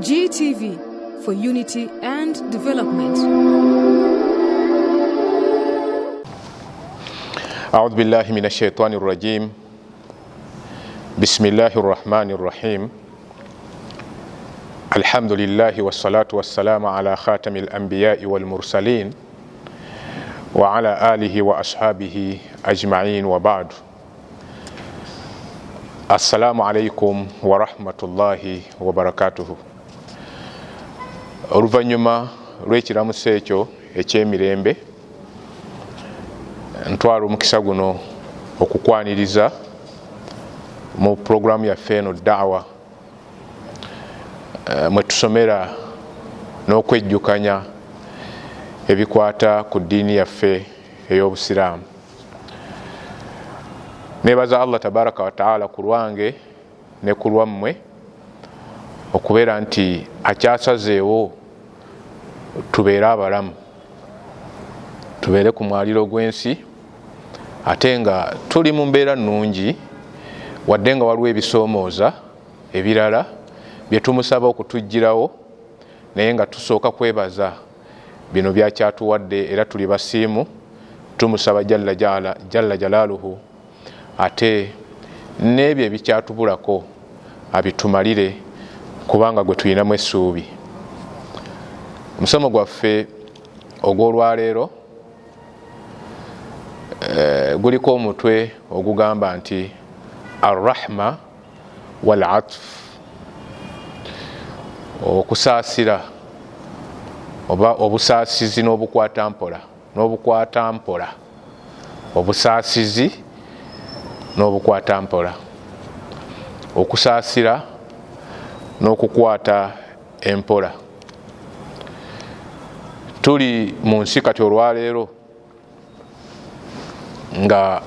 GTV for unity and development. أعوذ بالله من الشيطان الرجيم. بسم الله الرحمن الرحيم. الحمد لله والصلاة والسلام على خاتم الأنبياء والمرسلين وعلى آله وأصحابه أجمعين وبعد. السلام عليكم ورحمة الله وبركاته. Oluvannyuma lw'ekiramuso ekyo eky'emirembe, ntwala omukisa guno okukwaniriza mu programu yaffe eno daawa mwe tusomera n'okwejjukanya ebikwata ku ddiini yaffe ey'obusiraamu. Neebaza Allah tabaraka wa taala ku lwange ne ku lwammwe okubeera nti akyasazeewo tubeere abalamu, tubeere ku mwaliro gw'ensi ate nga tuli mu mbeera nnungi, wadde nga waliwo ebisoomooza ebirala bye tumusaba okutuggyirawo, naye nga tusooka kwebaza bino byakyatuwadde era tuli basiimu. Tumusaba jalla jalaaluhu ate n'ebyo ebikyatubulako abitumalire, kubanga gwe tulinamu essuubi. Omusomo gwaffe ogw'olwaleero guliko omutwe ogugamba nti arrahma wal atf, okusaasira oba obusaasizi n'obukwatampola, obusaasizi n'obukwatampola, okusaasira n'okukwata empola. Tuli mu nsi kati olwaleero nga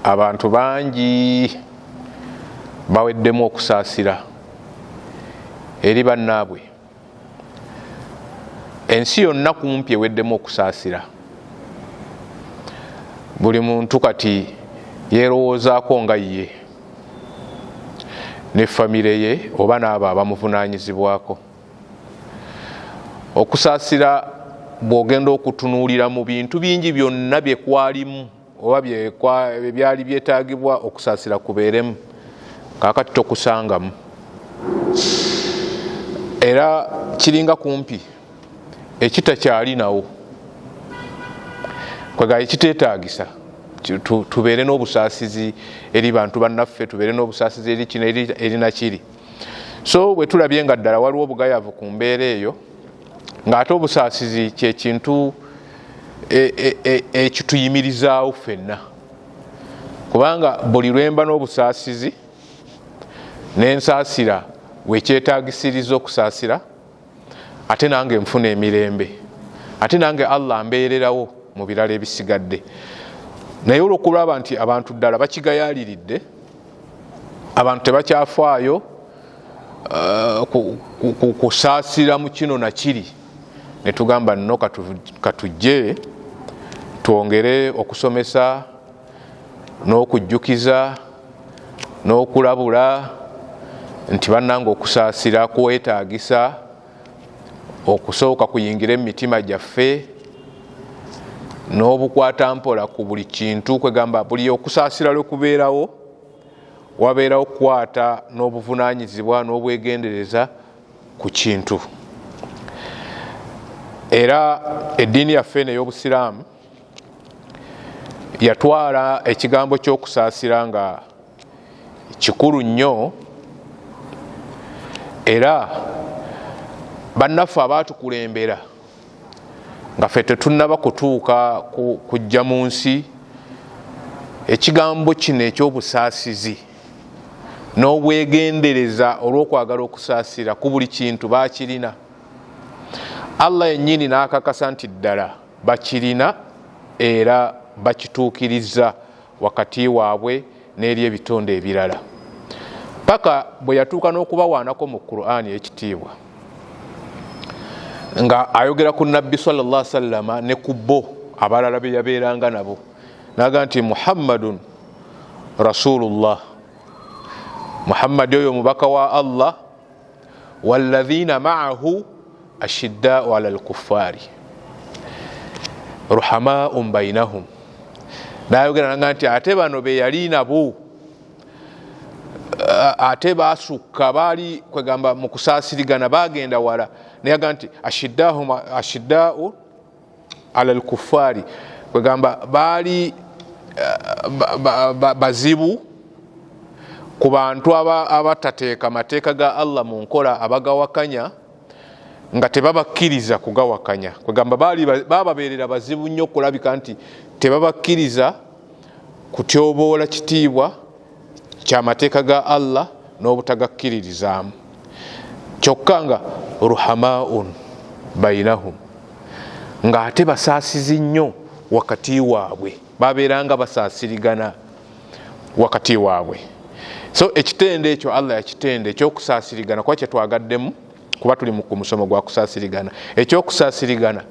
abantu bangi baweddemu okusaasira eri bannaabwe. Ensi yonna kumpi eweddemu okusaasira. Buli muntu kati yeerowoozaako nga ye ne famire ye oba n'abo abamuvunaanyizibwako. Okusaasira bw'ogenda okutunuulira mu bintu bingi byonna bye kwalimu oba byali byetaagibwa okusaasira kubeeremu, kaakati tokusangamu. Era kiringa kumpi ekitakyalinawo kwegala ekiteetaagisa tubeere n'obusaasizi eri bantu bannaffe, tubeere n'obusaasizi eri kino eri nakiri. So bwe tulabye nga ddala waliwo obugayavu ku mbeera eyo, ng'ate obusaasizi kye kintu ekituyimirizaawo ffenna, kubanga buli lwemba n'obusaasizi n'ensaasira wekyetaagisiriza okusaasira, ate nange nfuna emirembe, ate nange Allah ambeererawo mu birala ebisigadde. Naye olw'okulaba nti abantu ddala bakigayaaliridde, abantu tebakyafaayo kusaasira mu kino na kiri, ne tugamba nno katujje twongere okusomesa n'okujjukiza n'okulabula nti bannange okusaasira kwetaagisa okusooka kuyingira emitima gyaffe, n'obukwatampola ku buli kintu, kwegamba buli okusaasira lwe kubeerawo wabeerawo okukwata n'obuvunaanyizibwa n'obwegendereza ku kintu. Era eddiini yaffe eno ey'obusiraamu yatwala ekigambo ky'okusaasira nga kikulu nnyo, era bannaffe abaatukulembera nga ffe tetunnaba kutuuka kujja mu nsi, ekigambo kino eky'obusaasizi n'obwegendereza olw'okwagala okusaasira ku buli kintu baakirina. Allah yennyini n'akakasa nti ddala bakirina era bakituukiriza wakati waabwe n'eri ebitonde ebirala, paka bwe yatuuka n'okubawaanako mu Qur'ani ekitiibwa nga ayogera ku nabbi sallallahu alaihi wasallam ne ku bo abalala be yabeeranga nabo, naga nti Muhammadun Rasulullah, Muhammad oyo mubaka wa Allah walladhina ma'ahu ashidda'u 'alal kuffari ruhamaa'un bainahum. Nayogera nti ate bano be yali nabo ate basukka baali kwegamba mu kusaasirigana bagenda wala naye agamba nti ashidda'u 'alal kuffari kwegamba baali bazibu ku bantu abatateeka mateeka ga Allah mu nkola abagawakanya nga tebabakkiriza kugawakanya kwegamba bababeerera bazibu nnyo okulabika nti tebabakkiriza kutyoboola kitiibwa kyamateeka ga Allah n'obutagakkiririzaamu kyokka nga ruhamaun bainahum nga ate basaasizi nnyo wakati waabwe babeeranga basaasirigana wakati waabwe. So ekitende ekyo Allah yakitende ekyokusaasirigana kuba kyetwagaddemu kuba tuli ku musomo gwa kusaasirigana. Ekyokusaasirigana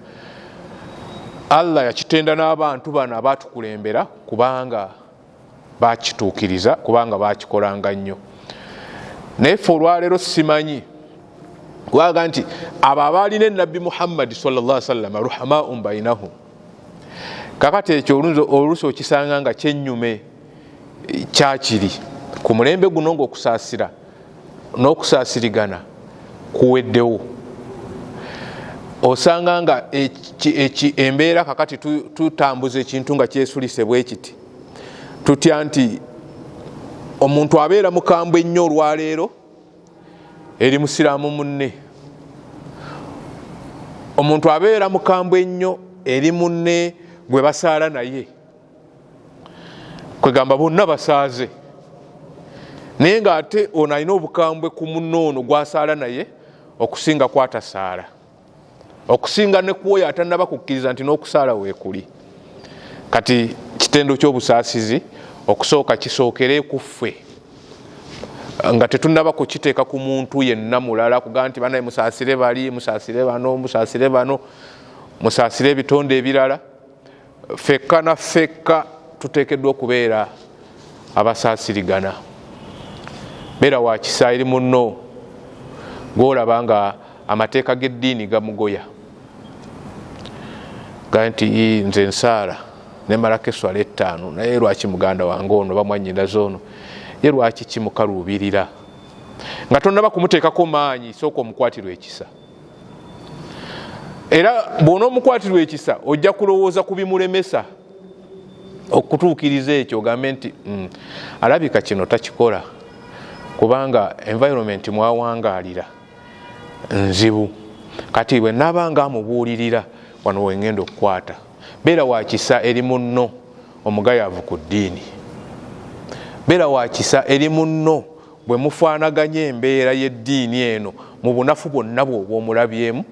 Allah yakitenda n'abantu bano abatukulembera kubanga bakituukiriza kubanga bakikolanga nnyo. Naye ffe olwaleero simanyi waga nti abo abaalina Nabbi Muhammad sallallahu alaihi wasallam ruhamaun bainahum kakati ekyo oluusi okisanga nga kyennyume kyakiri ku mulembe guno ng'okusaasira n'okusaasirigana kuweddewo. Osanga nga embeera kakati tutambuza ekintu nga kyesulise bwe kiti tutya nti omuntu abeera mukambwe ennyo olwaleero eri musiraamu munne, omuntu abeera mukambwe ennyo eri munne gwe basaala naye kwegamba bonna basaaze naye ng'ate ono alina obukambwe ku munno ono gwasaala naye okusinga kwatasaala okusinga ne kuoyo atannaba kukkiriza nti n'okusaala weekuli. Kati kitendo ky'obusaasizi okusooka kisookere ku ffe nga tetunnaba kukiteeka ku muntu yenna mulala kugamba nti banaye musaasire bali musaasire bano musaasire bano musaasire ebitonde ebirala. Fekka na fekka tuteekeddwa okubeera abasaasirigana. Beera wa kisa eri munno gw'olaba nga amateeka g'eddiini gamugoya gaa nti nze nsaala nemalako eswala 5 naye lwaki muganda wange ono bamwanyindaza ono ye lwaki kimukaluubirira nga tonnaba kumuteekako maanyi sooka omukwatirwa ekisa. Era bw'ona omukwatirwa ekisa ojja kulowooza ku bimulemesa okutuukiriza ekyo ogambe nti alabika kino takikola kubanga environment mwawangaalira nzibu kati bwe nabanga amubuulirira wano wengenda okukwata. Beera wa kisa eri munno omugayaavu ku ddiini. Beera wa kisa eri munno bwe mufaanaganya embeera y'eddiini eno mu bunafu bwonna bw'oba omulabyemu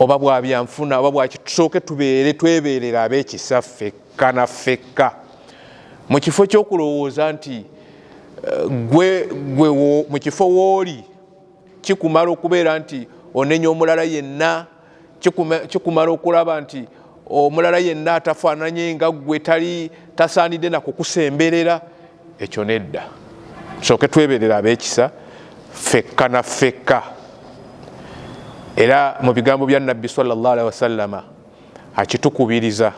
oba bwabyanfuna oba bwaki tusooke twebeerera ab'ekisa fekka na fekka mu kifo ky'okulowooza nti gwe mu kifo w'oli kikumala okubeera nti onenya omulala yenna, kikumala okulaba nti omulala yenna atafaananye nga gwe tasaanidde nakukusemberera. Ekyo nedda. Tusooke twebeerera ab'ekisa fekka na fekka. Era mu bigambo bya Nabbi sallallahu alaihi wasallama akitukubiriza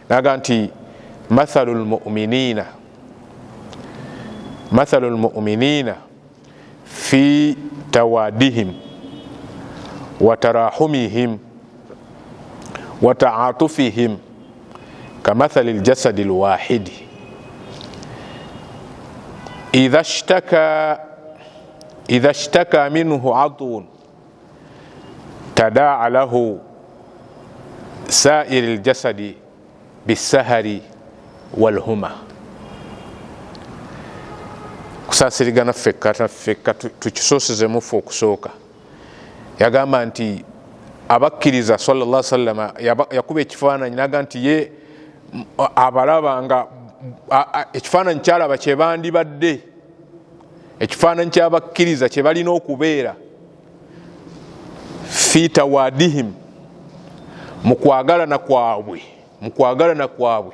naga nti mathalul mu'minina fi tawadihim wa tarahumihim wa ta'atufihim kamathalil jasadil wahidi idha ishtaka minhu adwun tadaa lahu sairil jasadi bisahari walhuma. Kusaasirigana fekka tukisoosezemu ffe okusooka. Yagamba nti abakkiriza sallallahu alaihi wasallam yakuba ekifaananyi naga nti ye abalaba nga ekifaananyi kyalaba kye bandibadde, ekifaananyi ky'abakkiriza kye balina okubeera fi tawadihim mu kwagalana kwabwe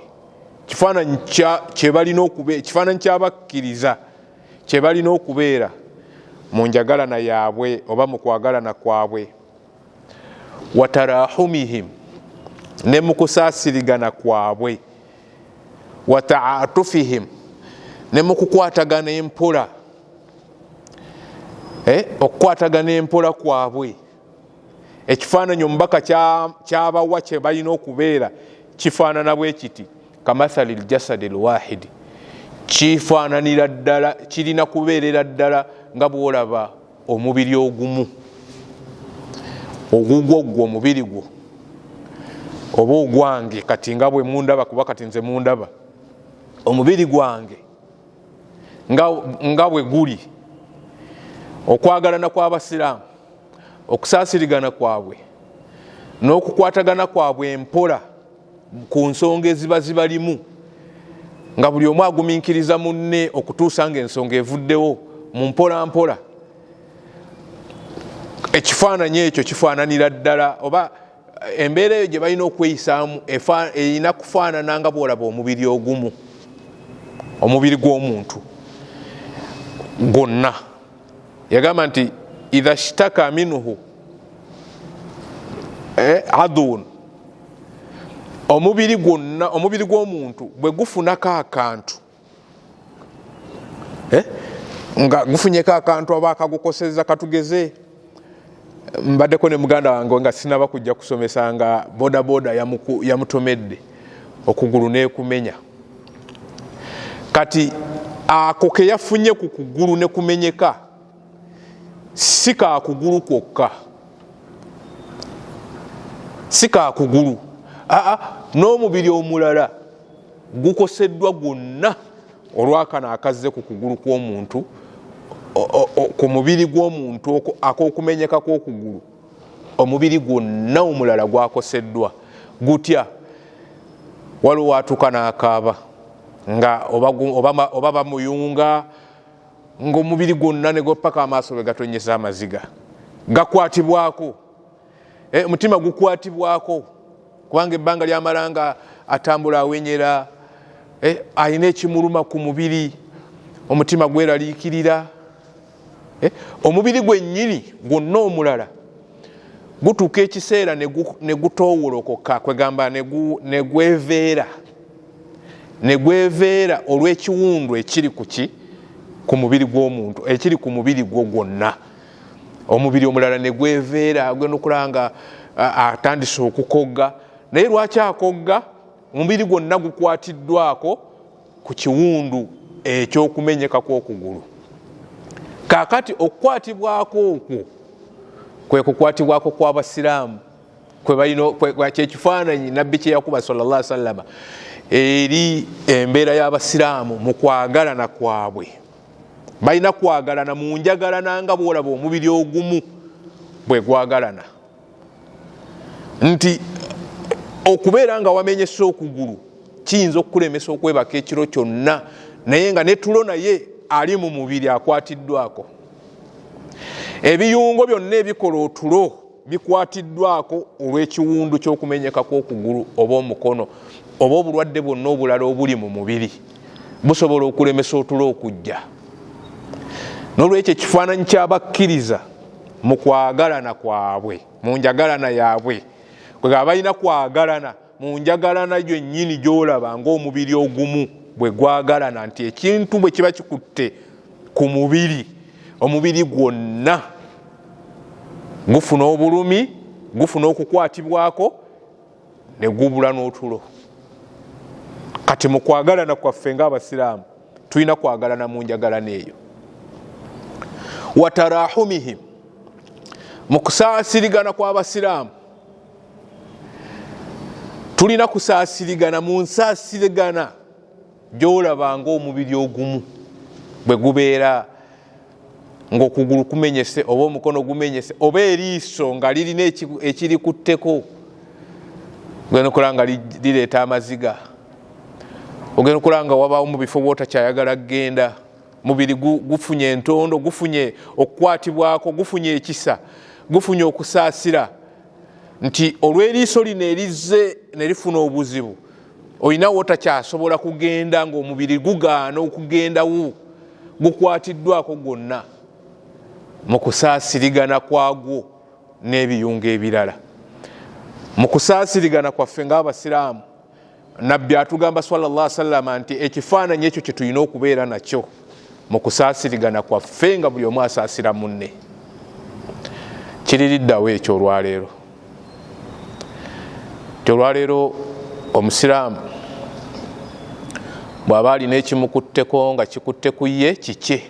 kifaananyi kye balina okubeera, ekifaananyi ky'abakkiriza kye balina okubeera mu njagalana yaabwe oba mu kwagalana kwabwe. Watarahumihim, ne mu kusaasirigana kwabwe. Wataatufihim, ne mu kukwatagana empola. Okukwatagana empola kwabwe. Ekifaananyi omubaka kyabawa kye balina okubeera kifaanana bwe kiti kamathali ljasadi lwahidi, kifaananira ddala, kirina kubeerera ddala nga bwolaba omubiri ogumu. Ogugwo gwo omubiri gwo oba ogwange kati nga bwe mundaba, kuba kati nze mundaba, omubiri gwange nga bwe guli. Okwagalana kw'abasiraamu, okusaasirigana kwabwe n'okukwatagana kwabwe empola ku nsonga eziba zibalimu, nga buli omu agumiikiriza munne okutuusa nga ensonga evuddewo mu mpola mpola. Ekifaananyi ekyo kifaananira ddala, oba embeera eyo gye balina okweyisaamu erina kufaanana nga bwolaba omubiri ogumu, omubiri gw'omuntu gwonna. Yagamba nti idha shtaka minhu adun, omubiri gwonna, omubiri gw'omuntu bwe gufunako akantu, nga gufunyeko akantu oba akagukoseza, katugeze mbaddeko ne muganda wange nga sinaba kujja kusomesa nga bodaboda yamutomedde okugulu nekumenya. Kati ako ke yafunye ku kugulu ne kumenyeka si ka kugulu kwokka, si ka kugulu, n'omubiri omulala gukoseddwa gwonna olwakano akazze ku kugulu kw'omuntu, ku mubiri gw'omuntu ak'okumenyeka kw'okugulu, omubiri gwonna omulala gwakoseddwa. Gutya waliwo watuuka n'akaaba nga oba bamuyunga ng'omubiri gwonna ne gwopaka amaaso ge gatonyesa amaziga, gakwatibwako, omutima gukwatibwako, kubanga ebbanga lyamala nga atambula awenyera, alina ekimuluma ku mubiri, omutima gweraliikirira. Omubiri gwennyini gwonna omulala gutuuka ekiseera ne gutoowolokoka, kwegamba ne gweveera olw'ekiwundu ekiri ku mubiri gw'omuntu, ekiri ku mubiri gwo gwonna. Omubiri omulala ne gweveera, agenda okulanga atandise okukogga, naye lwaki akogga? Omubiri gwonna gukwatiddwako ku kiwundu ekyokumenyeka kw'okugulu. Kaakati okukwatibwako okwo kwe kukwatibwako kw'abasiraamu, kyekifaananyi nabbi kye yakuba sallallahu alaihi wasallam eri embeera y'abasiraamu mu kwagalana kwabwe. Balina kwagalana mu njagalana nga bwolaba omubiri ogumu bwe gwagalana. Nti okubeera nga wamenyesa okugulu kiyinza okukulemesa okwebaka ekiro kyonna, naye nga ne tulo naye ali mu mubiri akwatiddwako. Ebiyungo byonna ebikola otulo bikwatiddwako olw'ekiwundu ky'okumenyeka kw'okugulu oba omukono, oba obulwadde bwonna obulala obuli mu mubiri busobola okulemesa otulo okujja. N'olwekyo ekifaananyi ky'abakkiriza mu kwagalana kwabwe, mu njagalana yaabwe, kwega balina kwagalana mu njagalana gyennyini gy'olaba ng'omubiri ogumu bwe gwagalana, nti ekintu bwe kiba kikutte ku mubiri, omubiri gwonna gufuna obulumi, gufuna okukwatibwako, ne gubula n'otulo. Kati mu kwagalana kwaffe ng'Abasiraamu tulina kwagalana mu njagalana eyo. Watarahumihim, mu kusaasirigana kw'Abasiraamu tulina kusaasirigana mu nsaasirigana gy'olaba ng'omubiri ogumu bwe gubeera ng'okugulu kumenyese oba omukono gumenyese oba eriiso nga lirina ekirikutteko, ogenda okulanga lireeta amaziga, ogenda okulanga wabaawo mu bifo bw'otakyayagala kgenda, mubiri gufunye entondo, gufunye okukwatibwako, gufunye ekisa, gufunye okusaasira, nti olw'eriiso lino erizze ne lifuna obuzibu, olina wootakyasobola kugenda ng'omubiri gugaana okugendawo, gukwatiddwako gwonna. mu kusaasirigana kwagwo n'ebiyunga ebirala. Mu kusaasirigana kwaffe ng'Abasiraamu, Nabbi atugamba sallallahu alaihi wasallam nti ekifaananyi ekyo kye tulina okubeera nakyo mu kusaasirigana kwaffe nga buli omu asaasira munne. Kiririddawo ekyo olwaleero. Olwaleero Omusiraamu bw'aba alina ekimukutteko nga kikutte ku ye kike.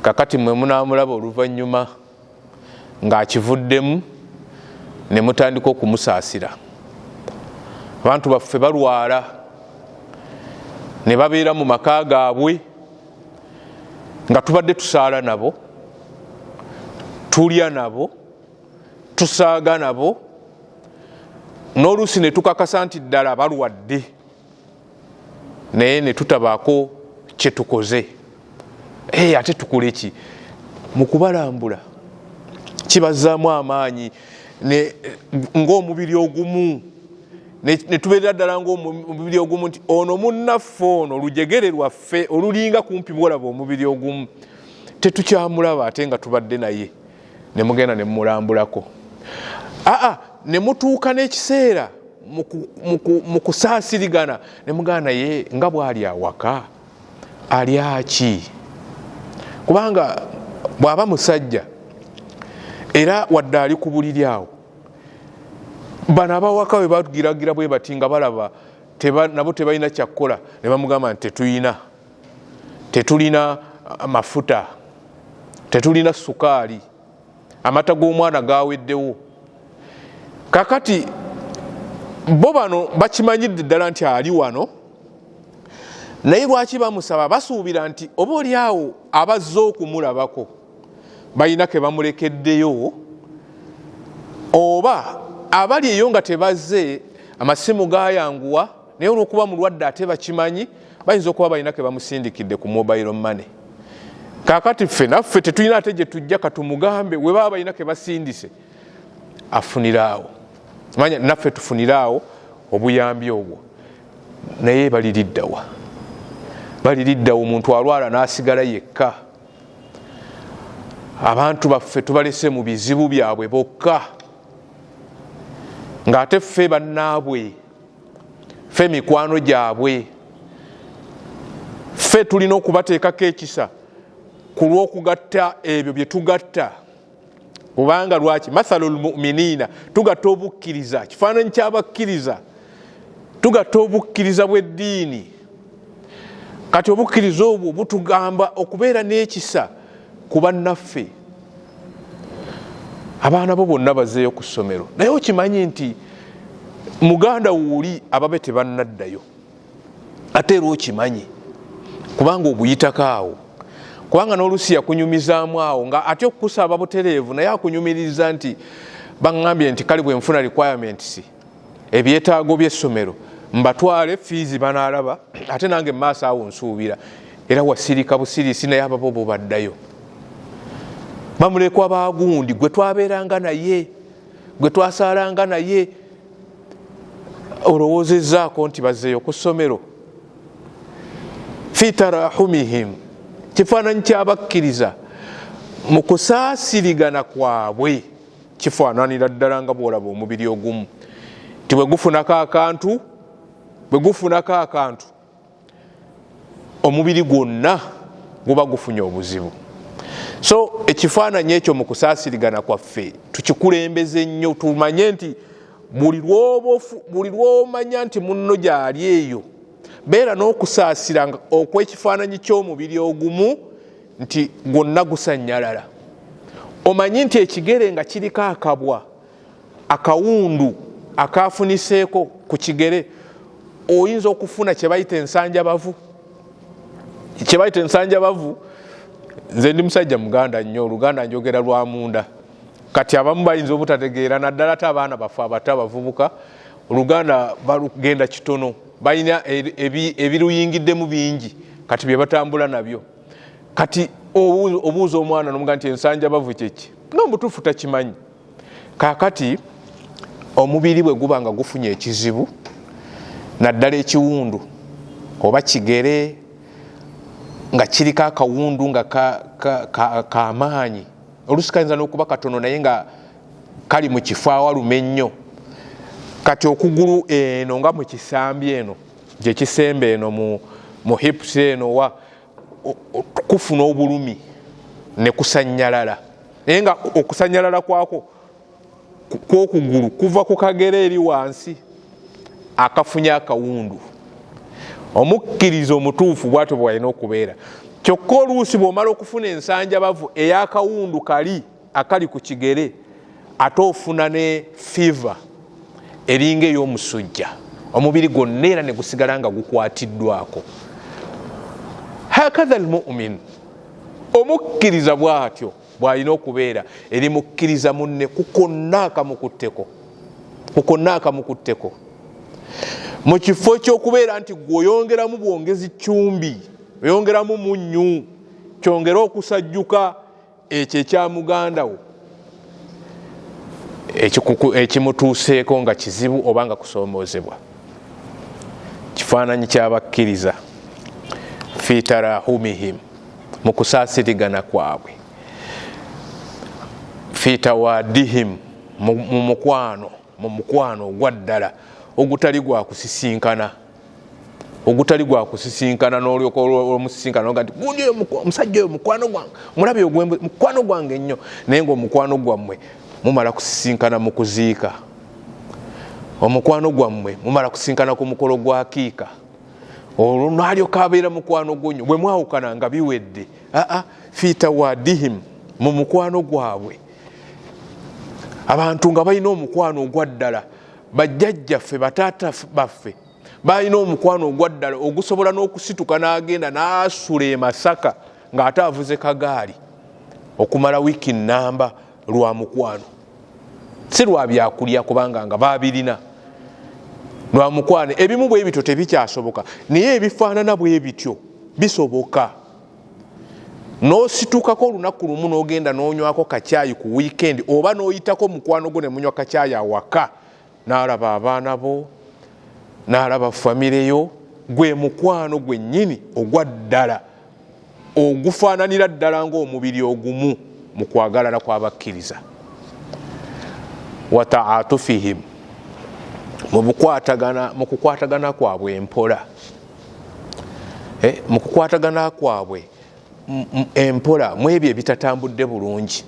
Kakati mwe munaamulaba oluvannyuma ng'akivuddemu ne mutandika okumusaasira. Abantu baffe balwala ne babeera mu maka gaabwe nga tubadde tusaala nabo, tulya nabo, tusaaga nabo, n'oluusi ne tukakasa nti ddala balwadde naye ne tutabaako kye tukoze. Ate tukole ki? Mu kubalambula kibazzaamu amaanyi ng'omubiri ogumu, ne tubeerera ddala ng'omubiri ogumu nti ono munnaffe ono olujegere lwaffe olulinga kumpi bwolaba omubiri ogumu, tetukyamulaba ate nga tubadde naye, ne mugenda ne mumulambulako. Ne mutuuka n'ekiseera mu kusaasirigana ne mugana naye nga bw'ali awaka alya ki? Kubanga bw'aba musajja era wadde ali ku buliri awo, bano abawaka bwe bagiragira bwe bati nga balaba nabo tebalina kyakkola, ne bamugamba nti tetulina mafuta, tetulina sukaali, amata g'omwana gaweddewo. Kakati bo bano bakimanyidde ddala nti ali wano, naye lwaki bamusaba? Basuubira nti oba oli awo abazze okumulabako balina ke bamulekeddeyo, oba abali eyo nga tebazze amasimu gayanguwa, naye olw'okuba mulwadde ate bakimanyi, bayinza okuba balina ke bamusindikidde ku mobile money. Kakati ffe naffe tetulina ate gye tujja katumugambe we baba balina ke basindise afuniraawo. Manya naffe tufuniraawo obuyambi obwo, naye baliriddawa. Omuntu alwala n'asigala yekka. Abantu baffe tubalese mu bizibu byabwe bokka, ng'ate ffe bannaabwe, ffe mikwano gyabwe, ffe tulina okubateekako ekisa ku lw'okugatta ebyo bye tugatta. Kubanga lwaki? Mathalul mu'miniina, tugatta obukkiriza, kifaananyi ky'abakkiriza, tugatta obukkiriza bw'eddiini. Kati obukkiriza obwo butugamba okubeera n'ekisa ku bannaffe. Abaana bo bonna bazzeeyo ku ssomero, naye okimanyi nti muganda wuuli ababe tebannaddayo, ate era okimanyi kubanga obuyitako awo, kubanga n'oluusi yakunyumizaamu awo nga ate okukusaba butereevu, naye akunyumiriza nti baŋŋambye nti kale bwe nfuna requirements ebyetaago by'essomero mbatwale fiizi banaalaba, ate nange mu maaso awo nsuubira, era wasirika busirisi naye ababo bo baddayo. Bamulekwa baagundi gwe twabeeranga naye, gwe twasaalanga naye, olowoozezaako nti bazzeeyo ku ssomero. Fi tarahumihim, kifaananyi ky'abakkiriza mu kusaasirigana kwabwe kifaananira ddala nga bw'olaba omubiri ogumu, ti bwe gufunako akantu omubiri gwonna guba gufunye obuzibu. So ekifaananyi ekyo mu kusaasirigana kwaffe tukikulembeze nnyo, tumanye nti buli lw'omanya nti munno gy'ali eyo, beera n'okusaasira okw'ekifaananyi ky'omubiri ogumu nti gwonna gusannyalala. Omanyi nti ekigere nga kiriko akabwa, akawundu akafuniseeko ku kigere, oyinza okufuna kye bayita ensanjabavu. Nze ndi musajja muganda nnyo, Oluganda njogera lwa munda. Kati abamu bayinza obutategeera, naddala ate abaana baffe abato abavubuka, Oluganda balugenda kitono, balina ebiruyingiddemu bingi kati bye batambula nabyo. Kati obuuza omwana n'omugamba nti ensanjabavu kyeki, ng'omutuufu takimanyi. Kaakati omubiri bwe guba nga gufunye ekizibu, naddala ekiwundu oba kigere nga kiriko akawundu nga kamaanyi oluusi kayinza n'okuba katono naye nga kali mu kifo awalume ennyo. Kati okugulu eno nga mu kisambi eno gye kisembe eno mu hips eno kufuna obulumi ne kusanyalala, naye nga okusanyalala kwako kw'okugulu kuva ku kagere eri wansi akafunye akawundu. Omukkiriza omutuufu bw'atyo bw'alina okubeera. Kyokka oluusi bw'omala okufuna ensanjabavu ey'akawundu kali akali ku kigere ate ofuna ne fiva eringa ey'omusujja, omubiri gwonna era ne gusigala nga gukwatiddwako. Hakadha almu'min, omukkiriza bw'atyo bw'alina okubeera eri mukkiriza munne kukonna akamukutteko mu kifo ky'okubeera nti gw'oyongeramu bwongezi cumbi, oyongeramu munnyu, kyongera okusajjuka ekyo ekya muganda wo ekimutuuseeko nga kizibu oba nga kusomoozebwa. Kifaananyi ky'abakkiriza fi tarahumihim, mu kusaasirigana kwabwe, fi tawadihim, mu mukwano ogwa ddala ogutali gwa kusisinkana n'olyoka olwomusisinkana nga nti gundi omusajja oyo mukwano gwange, mulabe mukwano gwange ennyo, naye ng'omukwano gwammwe mumala kusisinkana mu kuziika, omukwano gwammwe mumala kusisinkana ku mukolo gwa kiika, olwo n'alyoka abeera mukwano gwonnyo, bwe mwawukana nga biwedde. Fi tawadihim, mu mukwano gwabwe. Abantu nga balina omukwano ogwa ddala, bajjajjaffe bataata baffe balina omukwano ogwa ddala ogusobola n'okusituka n'agenda n'asula e Masaka ng'ate avuze kagaali okumala wiiki nnamba lwa mukwano, si lwa byakulya kubanga nga babirina, lwa mukwano. Ebimu bwe bityo tebikyasoboka, naye ebifaanana bwe bityo bisoboka. N'ositukako olunaku lumu n'ogenda n'onywako kacaayi ku wiikendi, oba n'oyitako mukwano gwo ne munywa kacaayi awaka, n'alaba abaana bo, n'alaba famire yo, gwe mukwano gwennyini ogwa ddala ogufaananira ddala ng'omubiri ogumu mu kwagalana kw'abakkiriza. Wa ta'atufihim, mu kukwatagana kwabwe empola, mu kukwatagana kwabwe empola mu ebyo ebitatambudde bulungi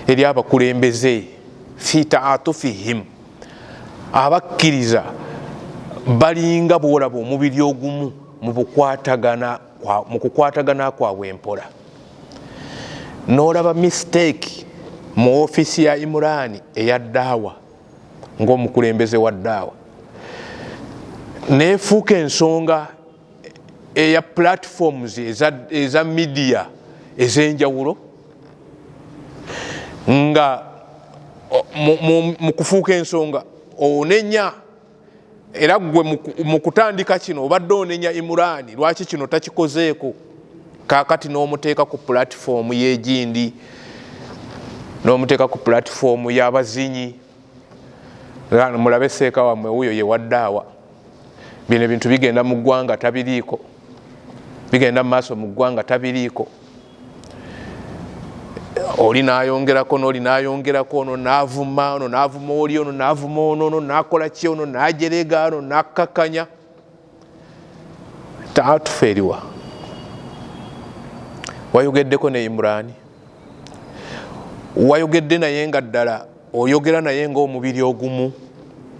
eri abakulembeze. Fi ta'atufihim, abakkiriza balinga bw'olaba omubiri ogumu mu kukwatagana kwabwe empola. N'olaba mistake mu ofiisi ya Imran eya ddaawa ng'omukulembeze wa ddaawa, neefuuka ensonga eya platforms eza media ez'enjawulo, nga mu kufuuka ensonga onenya, era gwe mu kutandika kino obadde onenya Imran, lwaki kino takikozeeko? Kaakati n'omuteeka ku platform y'egindi, n'omuteeka ku platform y'abazinyi, mulabe seeka wammwe wuyo ye waddaawa. Bino ebintu bigenda mu ggwanga tabiriiko, bigenda mu maaso mu ggwanga tabiriiko. Oli n'ayongerako n'oli n'ayongerako, ono n'avuma, ono n'avuma oli, ono n'avuma ono n'akola ki, ono n'ajerega, ono n'akkakkanya. Taatufa eriwa? Wayogeddeko ne Imran? Wayogedde naye nga ddala oyogera naye ng'omubiri ogumu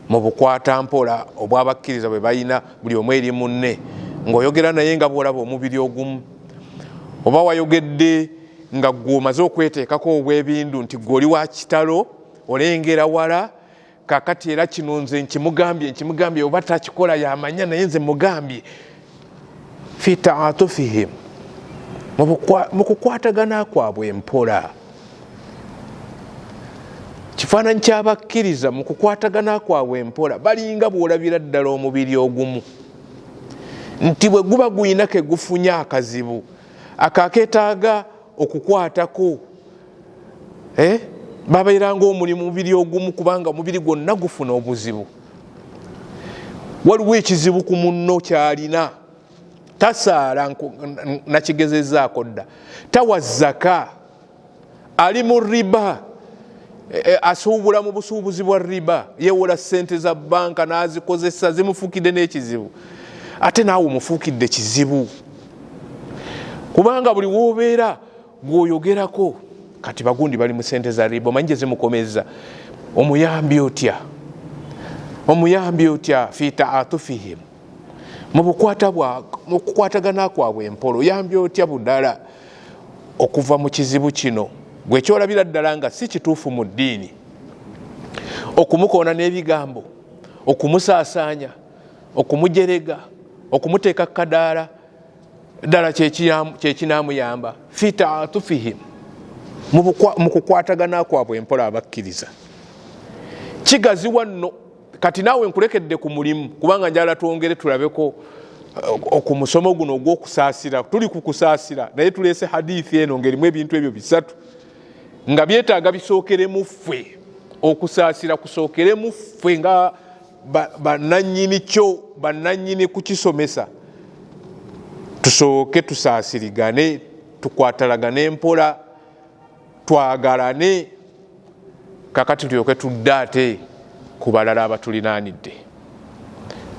mu bukwata mpola obw'abakkiriza bwe balina buli omu eri munne, ng'oyogera naye nga bw'olaba omubiri ogumu? Oba wayogedde nga gw'omaze okweteekako obwebindu nti gw'oli wa kitalo, olengera wala, kaakati era kino nze nkimugambye oba takikola yamanya naye nze mugambye. Fi ta'atufihim, mu kukwatagana kwabwe empola. Kifaananyi ky'abakkiriza mu kukwatagana kwabwe empola balinga bw'olabira ddala omubiri ogumu, nti bwe guba guyina ke gufunya akazibu akakeetaaga okukwatako, babeera ng'omulimu mubiri ogumu kubanga omubiri gwonna gufuna obuzibu. Waliwo ekizibu ku munno ky'alina, tasaala nakigezezaako dda, tawa zaka, ali mu riba, asuubula mu busuubuzi bwa riba, yewola ssente za banka n'azikozesa zimufuukidde n'ekizibu, ate naawe mufuukidde kizibu, kubanga buli woobeera gw'oyogerako kati bagundi bali mu ssente za riba, omanyi gye zimukomeza. Omuyambi otya, omuyambi otya fi taatufihim, mu kukwatagana kwabwe empolo, oyambi otya budala okuva mu kizibu kino gwe kyolabira ddala nga si kituufu mu ddiini, okumukoona n'ebigambo, okumusaasaanya, okumujerega, okumuteeka kadaala ddala kyekinamuyamba fi taatufihim, mu kukwatagana kwabwe empola abakkiriza. Kigaziwa nno kati naawe nkulekedde ku mulimu, kubanga njala twongere tulabeko ku musomo guno ogw'okusaasira. Tuli ku kusaasira naye tuleese hadithi eno ngerimu ebintu ebyo bisatu nga byetaaga bisookere mu ffe. Okusaasira kusookere mu ffe nga bannannyini kyo, bannannyini kukisomesa. Tusooke tusaasirigane, tukwatalagane empola, twagalane, kakati tulyoke tudde ate ku balala abatulinaanidde.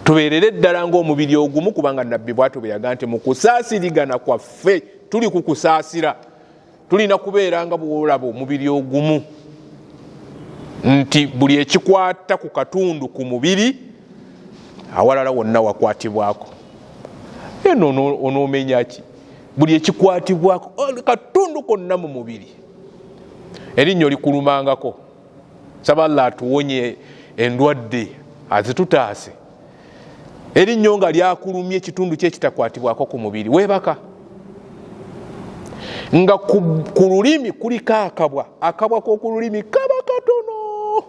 Tubeerere ddala ng'omubiri ogumu, kubanga nabbi bw'atyo bwe yaga nti mu kusaasirigana kwaffe tuli ku kusaasira. Tulina kubeera nga bw'olaba omubiri ogumu, nti buli ekikwata ku katundu ku mubiri awalala wonna wakwatibwako. Eno onoomenya ki? Buli ekikwatibwako katundu konna mu mubiri. Erinnyo likulumangako, saba Allah atuwonye endwadde azitutaase. Erinnyo nga lyakulumye ekitundu kye kitakwatibwako ku mubiri, weebaka. Nga ku lulimi kuliko akabwa, akabwa k'oku lulimi kaba katono,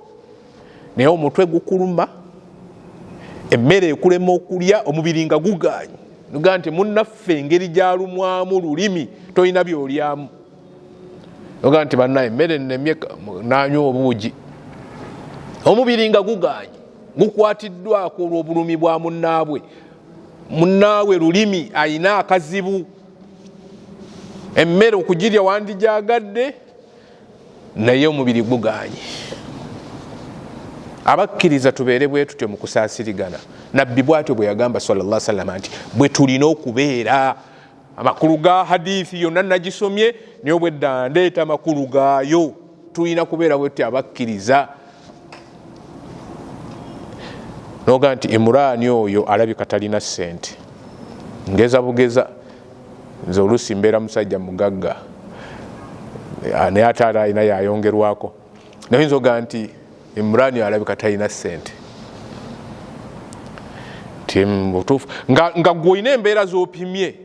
naye omutwe gukuluma, emmere ekulema okulya, omubiri nga gugaanye. Nuga nti munnaffe engeri gyalumwamu lulimi tolina byolyamu. Nuga nti bannaye emmere nnemye nanywa obuugi, omubiri nga gugaanye, gukwatiddwako olw'obulumi bwa munnaabwe. Munnaabwe lulimi ayina akazibu, emmere okugirya wandijaagadde, naye omubiri gugaanye. Abakkiriza tubeere bwe tutyo mu kusaasirigana. Nabbi bw'atyo bwe yagamba sallallahu alaihi wasallam nti bwe tulina okubeera. Amakulu ga hadithi yonna nagisomye, naye obwedda ndeeta amakulu gaayo. Tulina kubeera bwe tutyo abakkiriza. Noga nti Imurani oyo alabika talina ssente. Ngeza bugeza, nze oluusi mbeera musajja mugagga, naye ate alina yayongerwako. Naye nzoga nti Imurani alabika talina ssente. Mutuufu nga gw'olina embeera z'opimye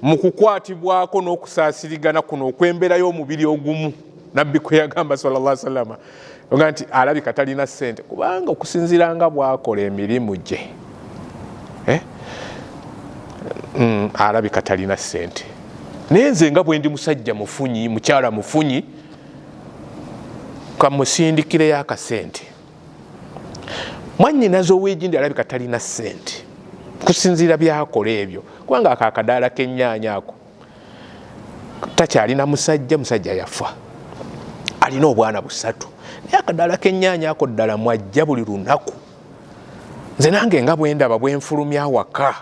mu kukwatibwako n'okusaasirigana kuno okw'embeera y'omubiri ogumu, nabbi kwe yagamba sallallahu alaihi wasallam nga nti alabika talina ssente, kubanga okusinziira nga bw'akola emirimu gye alabika talina ssente. Naye nze nga bwe ndi musajja mufunyi, mukyala mufunyi, kamusindikireyo akasente. Mwannyinaze ow'egindi alabika talina ssente kusinziira byakola ebyo, kubanga ako akadaala k'ennyaanya ako takyalina musajja, musajja yafa, alina obwana busatu, naye akadaala k'ennyaanya ako ddala mwajja buli lunaku. Nze nange nga bwe ndaba bwe nfulumya waka,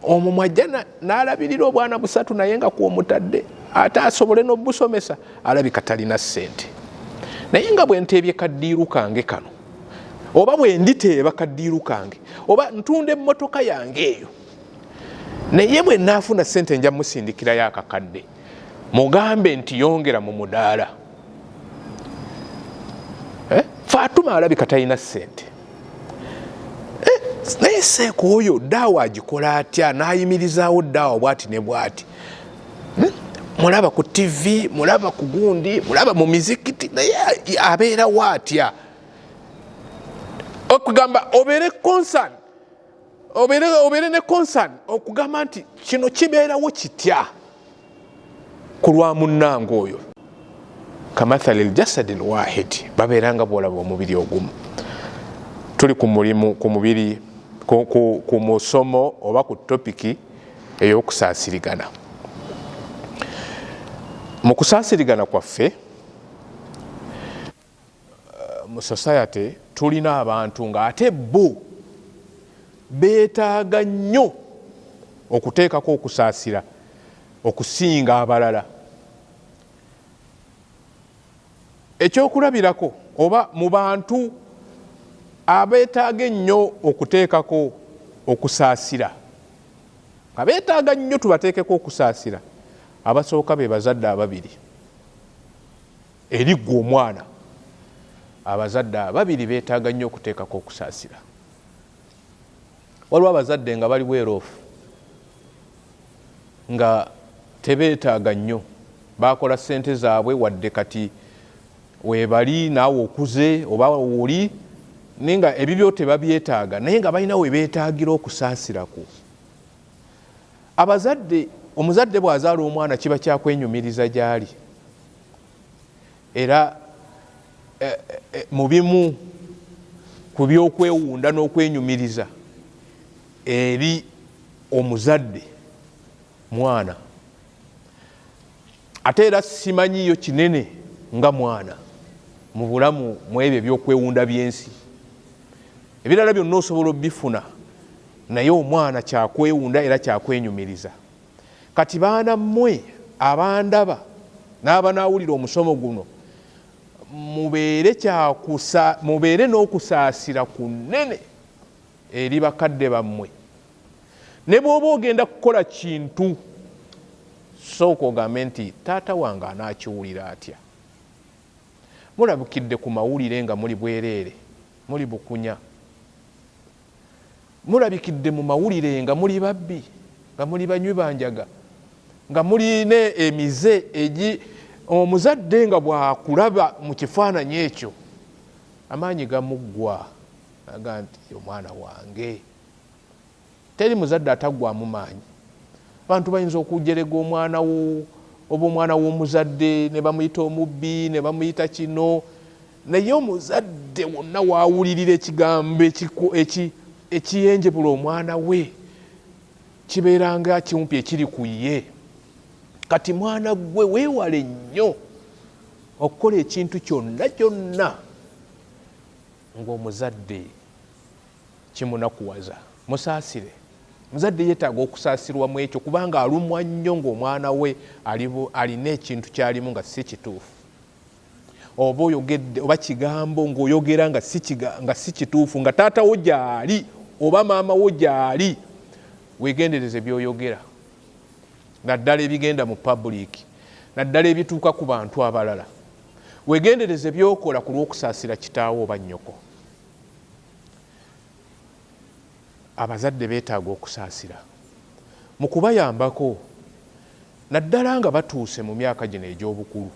omwo mwajja n'alabirira obwana busatu naye nga kw'omutadde ate asobole n'obusomesa, alabika talina ssente. Naye nga bwe nteebye kaddiiru kange kano, oba bwe nditeeba kaddiiru kange, oba ntunda emmotoka yange eyo, naye bwe naafuna ssente nja musindikirayo akakadde, mugambe nti yongera mu mudaala. Fatuma alabika talina ssente. Naye seeko oyo daawa agikola atya? N'ayimirizaawo daawa bw'ati ne bw'ati. Mulaba ku TV, mulaba ku gundi, mulaba mu mizikiti, naye abeerawo atya? Okugamba obeere concern, obeere ne concern okugamba nti kino kibeerawo kitya ku lwa munnange oyo. Kamathali ljasadi lwahidi, babeeranga bwolaba omubiri ogumu. Tuli ku mulimu, ku mubiri, ku musomo oba ku topiki ey'okusaasirigana. Mu kusaasirigana kwaffe mu society tulina abantu nga ate bo beetaaga nnyo okuteekako okusaasira okusinga abalala. Ekyokulabirako oba mu bantu abeetaaga ennyo okuteekako okusaasira, nga beetaaga nnyo tubateekeko okusaasira, abasooka be bazadde ababiri. Eri ggwe omwana, abazadde ababiri beetaaga nnyo okuteekako okusaasira. Waliwo abazadde nga bali bweroofu, nga tebeetaaga nnyo, bakola ssente zaabwe wadde kati webali naawe okuze oba oli, naye nga ebibyo tebabyetaaga, naye nga balina we beetaagira okusaasirako. Abazadde, omuzadde bw'azaala omwana kiba kyakwenyumiriza gy'ali, era mu bimu ku by'okwewunda n'okwenyumiriza eri omuzadde mwana. Ate era simanyiyo kinene nga mwana mu bulamu mu ebyo ebyokwewunda by'ensi. Ebirala byonna osobola obifuna, naye omwana kyakwewunda era kyakwenyumiriza. Kati baana mmwe abandaba n'abanaawulira omusomo guno, mubeere n'okusaasira kunene eri bakadde bammwe. Ne bw'oba ogenda kukola kintu, sooka ogambe nti taata wange anaakiwulira atya. Mulabikidde ku mawulire nga muli bwereere, muli bukunya. Mulabikidde mu mawulire nga muli babbi, nga muli banywi banjaga, nga mulina emize omuzadde nga bw'akulaba mu kifaananyi ekyo amaanyi gamuggwa, aga nti omwana wange. Teri muzadde ataggwamu maanyi. Abantu bayinza okujerega omwana wo oba omwana w'omuzadde ne bamuyita omubbi, ne bamuyita kino, naye omuzadde wonna waawulirira ekigambo ekiyenjebula omwana we, kibeeranga kimpi ekiri ku ye. Kati mwana gwe weewale nnyo okukola ekintu kyonna kyonna ng'omuzadde kimunakuwaza. Musaasire. Muzadde yeetaaga okusaasirwa mu ekyo, kubanga alumwa nnyo ng'omwana we alina ekintu kyalimu nga si kituufu, oba oyogedde oba kigambo ng'oyogera nga si kituufu, nga taata wo gy'ali oba maama wo gy'ali. Weegendereze by'oyogera, naddala ebigenda mu public, naddala ebituuka ku bantu abalala. Weegendereze by'okola ku lw'okusaasira kitaawo oba nnyoko. Abazadde beetaaga okusaasira mu kubayambako, naddala nga batuuse mu myaka gino egy'obukulu.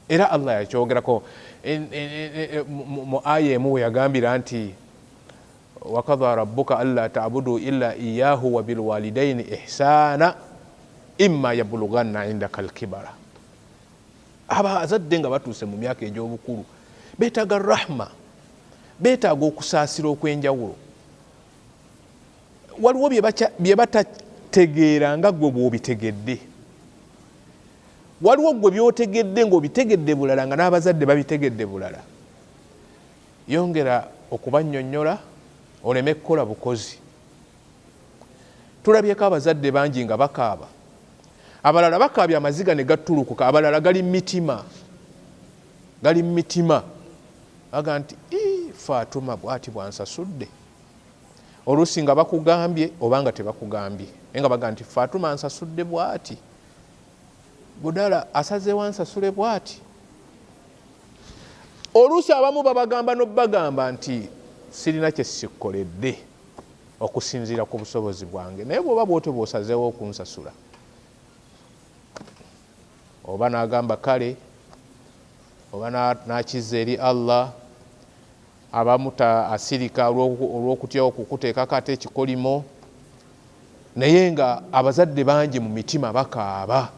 Era Allah yakyogerako mu aya emu we yagambira nti wakadha rabbuka alla ta'budu illa iyyahu wa bil walidaini ihsana imma yablughanna indaka al-kibara. Abazadde nga batuuse mu myaka egy'obukulu beetaaga rahma, beetaaga okusaasira okw'enjawulo. Waliwo bye batategeera nga gwe bw'obitegedde. Waliwo gwe by'otegedde ng'obitegedde bulala nga n'abazadde babitegedde bulala. Yongera okubannyonnyola oleme kukola bukozi. Tulabyeko abazadde bangi nga bakaaba. Abalala bakaabya amaziga ne gattulukuka, abalala gali mu mitima. Aga nti Faatuma bw'ati bwansasudde. Oluusi nga bakugambye oba nga tebakugambye, nga baga nti Faatuma ansasudde bw'ati, Budala asazeewo ansasule bw'ati. Oluusi abamu babagamba n'obagamba nti sirina kye sikkoledde okusinziira ku busobozi bwange, naye bw'oba bw'otyo bw'osazeewo okunsasula. Oba n'agamba kale, oba n'akizza eri Allah, abamu asirika olw'okutya okukuteekako ate ekikolimo, naye nga abazadde bangi mu mitima bakaaba.